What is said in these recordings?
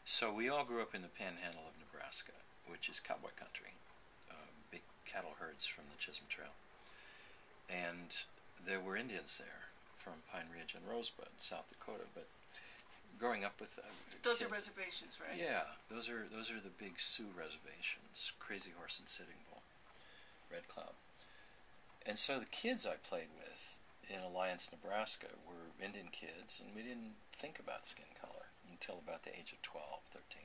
So we all grew up in the panhandle of Nebraska, which is cowboy country, big cattle herds from the Chisholm Trail. And there were Indians there from Pine Ridge and Rosebud, South Dakota. But growing up with those are reservations, right? Yeah, those are the big Sioux reservations: Crazy Horse and Sitting Bull, Red Cloud. And so the kids I played with in Alliance, Nebraska were Indian kids, and we didn't think about skin color until about the age of 12, 13.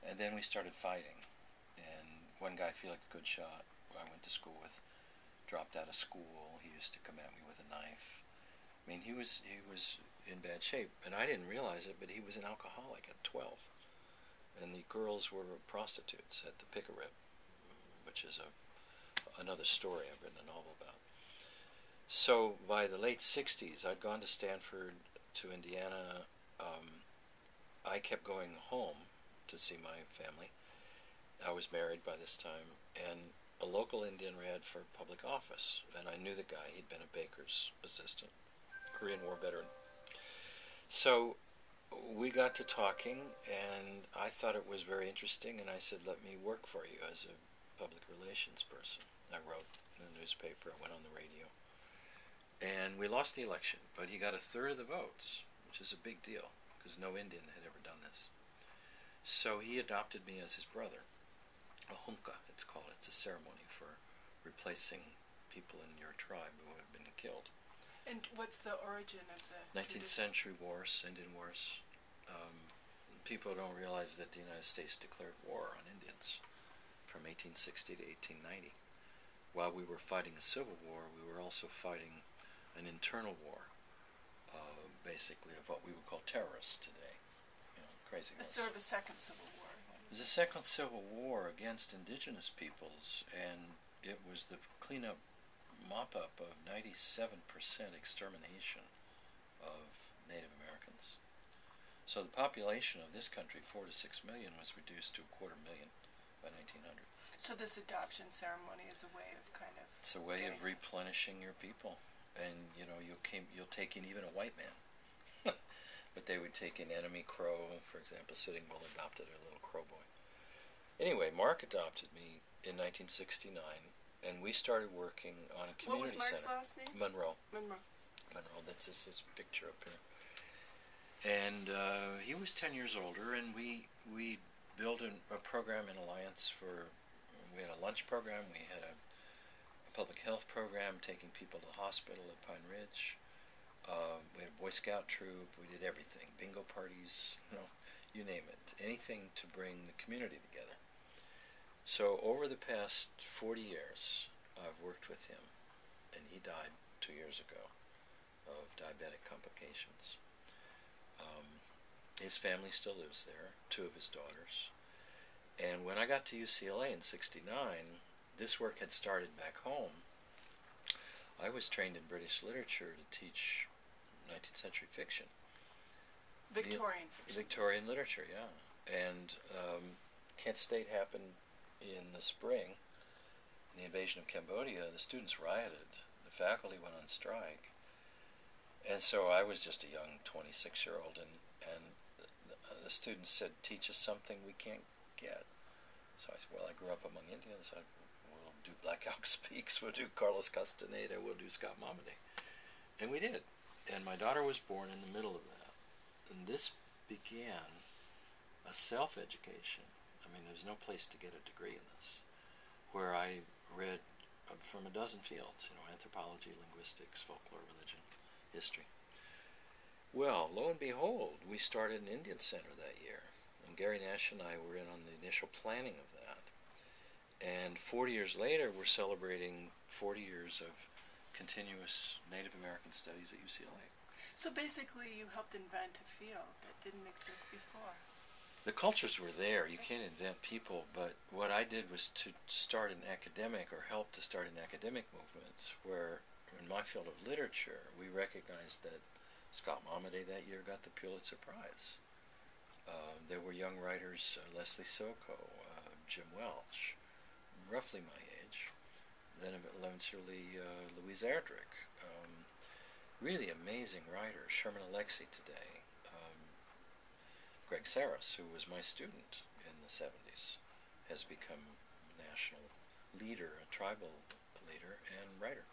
And then we started fighting. And one guy, Felix Good Shot, who I went to school with, dropped out of school. He used to come at me with a knife. I mean, he was in bad shape, and I didn't realize it, but he was an alcoholic at 12. And the girls were prostitutes at the Pick-a-Rip, which is another story I've written a novel about. So by the late 60s, I'd gone to Stanford, to Indiana. I kept going home to see my family. I was married by this time, and a local Indian ran for public office, and I knew the guy. He'd been a baker's assistant, Korean War veteran. So we got to talking, and I thought it was very interesting, and I said, let me work for you as a public relations person. I wrote in the newspaper, I went on the radio. And we lost the election, but he got a third of the votes, which is a big deal, because no Indian had ever done this. So he adopted me as his brother. A hunka, it's called. It's a ceremony for replacing people in your tribe who have been killed. And what's the origin of the 19th century wars, Indian wars. People don't realize that the United States declared war on Indians from 1860 to 1890. While we were fighting a civil war, we were also fighting an internal war, basically, of what we would call terrorists today. You know, crazy. It's sort of a second civil war. It was a second civil war against indigenous peoples, and it was the cleanup, mop-up of 97% extermination of Native Americans. So the population of this country, 4 to 6 million, was reduced to 250,000 by 1900. So this adoption ceremony is a way of kind of... It's a way of replenishing your people. And, you know, you'll take in even a white man. But they would take in Enemy Crow, for example. Sitting Bull adopted a little crow boy. Anyway, Mark adopted me in 1969, and we started working on a community center. What was Mark's last name? Monroe. Monroe. That's his picture up here. And he was 10 years older, and we built a program in Alliance for... We had a lunch program, we had a public health program taking people to the hospital at Pine Ridge. We had a Boy Scout troop. We did everything. Bingo parties, you name it. Anything to bring the community together. So over the past 40 years, I've worked with him, and he died 2 years ago of diabetic complications. His family still lives there, 2 of his daughters. And when I got to UCLA in '69, this work had started back home. I was trained in British literature to teach 19th century fiction. Victorian fiction. Victorian literature, yeah. And Kent State happened in the spring. The invasion of Cambodia, the students rioted. The faculty went on strike. And so I was just a young 26-year-old, and the students said, teach us something we can't get. So I said, well, I grew up among Indians. We'll do Black Elk Speaks, we'll do Carlos Castaneda, we'll do Scott Momaday. And we did. And my daughter was born in the middle of that. And this began a self-education. I mean, there's no place to get a degree in this, where I read from a dozen fields, anthropology, linguistics, folklore, religion, history. Well, lo and behold, we started an Indian Center that year. And Gary Nash and I were in on the initial planning of that. And 40 years later, we're celebrating 40 years of continuous Native American studies at UCLA. So basically, you helped invent a field that didn't exist before. The cultures were there. You can't invent people, but what I did was to start an academic, or help to start an academic movement, where in my field of literature, we recognized that Scott Momaday that year got the Pulitzer Prize. There were young writers, Leslie Soko, Jim Welch, roughly my age, then eventually Louise Erdrich, really amazing writers, Sherman Alexie today, Greg Saris, who was my student in the 70s, has become a national leader, a tribal leader and writer.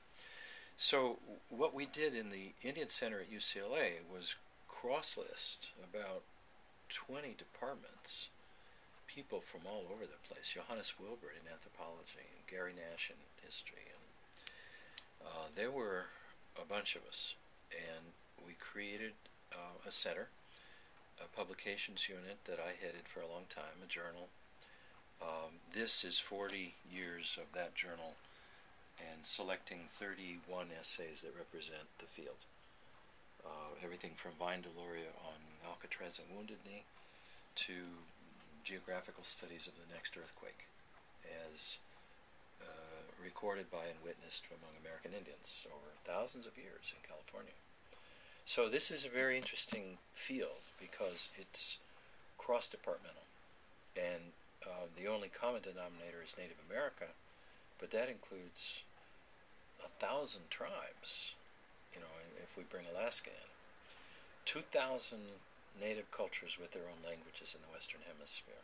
So what we did in the Indian Center at UCLA was cross-list about 20 departments, people from all over the place. Johannes Wilbert in anthropology, and Gary Nash in history, and there were a bunch of us, and we created a center, a publications unit that I headed for a long time, a journal. This is 40 years of that journal, and selecting 31 essays that represent the field. Everything from Vine Deloria on Alcatraz and Wounded Knee to geographical studies of the next earthquake as recorded by and witnessed among American Indians over thousands of years in California. So this is a very interesting field because it's cross-departmental, and the only common denominator is Native America, but that includes 1,000 tribes, if we bring Alaska in. 2,000 native cultures with their own languages in the Western Hemisphere.